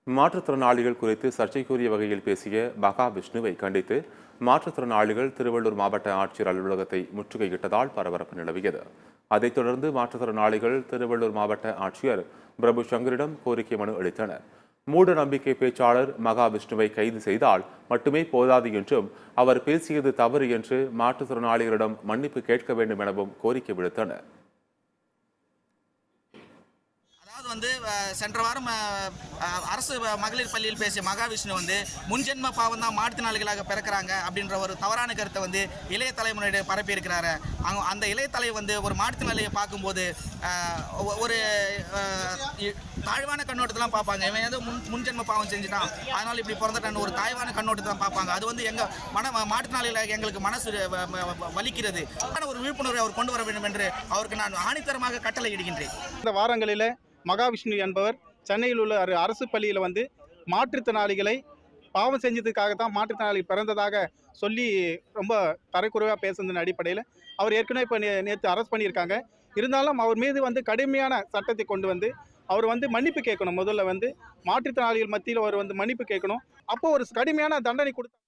மாற்றுத்திறனாளிகள் குறித்து சர்ச்சைக்குரிய வகையில் பேசிய மகாவிஷ்ணுவை கண்டித்து மாற்றுத்திறனாளிகள் திருவள்ளூர் மாவட்ட ஆட்சியர் அலுவலகத்தை முற்றுகையிட்டதால் பரபரப்பு நிலவியது. அதைத் தொடர்ந்து மாற்றுத்திறனாளிகள் திருவள்ளூர் மாவட்ட ஆட்சியர் பிரபு சங்கரிடம் கோரிக்கை மனு அளித்தனர். மூட நம்பிக்கை பேச்சாளர் மகாவிஷ்ணுவை கைது செய்தால் மட்டுமே போதாது என்றும் அவர் பேசியது தவறு என்று மாற்றுத்திறனாளிகளிடம் மன்னிப்பு கேட்க வேண்டும் எனவும் கோரிக்கை விடுத்தனர். சென்ற வாரம் அரசு மகளிர் பள்ளியில் பேசிய மகாவிஷ்ணு முன்ஜென்ம பாவம் தான் மாற்றுத்திறனாளிகளாக பிறக்கிறாங்க அப்படின்ற ஒரு தவறான கருத்தை இளைய தலைமுறையிட பரப்பி இருக்கிறாரு. அந்த இளைய தலை ஒரு மாற்றுத்திறனாளியை பார்க்கும்போது ஒரு தாழ்வான கண்ணோட்டத்தெல்லாம் பார்ப்பாங்க. இவன் ஏதோ முன்ஜென்ம பாவம் செஞ்சுட்டான், அதனால இப்படி பிறந்துட்டான்னு ஒரு தாழ்வான கண்ணோட்டத்தை தான் பார்ப்பாங்க. அது எங்க மாற்றுத்திறனாளிகளாக எங்களுக்கு மனசு வலிக்கிறது. ஒரு விழிப்புணர்வை அவர் கொண்டு வர வேண்டும் என்று அவருக்கு நான் ஆணித்தரமாக கட்டளை இடுகின்றேன். இந்த வாரங்களில் மகாவிஷ்ணு என்பவர் சென்னையில் உள்ள அரசு பள்ளியில் மாற்றுத்திறனாளிகளை பாவம் செஞ்சதுக்காகத்தான் மாற்றுத்திறனாளி பிறந்ததாக சொல்லி ரொம்ப தரைக்குறைவாக பேசுனதன் அடிப்படையில் அவர் ஏற்கனவே இப்போ நேற்று அரெஸ்ட் பண்ணியிருக்காங்க. இருந்தாலும் அவர் மீது கடுமையான சட்டத்தை கொண்டு அவர் மன்னிப்பு கேட்கணும். முதல்ல மாற்றுத்திறனாளிகள் மத்தியில் அவர் மன்னிப்பு கேட்கணும். அப்போ ஒரு கடுமையான தண்டனை கொடுத்து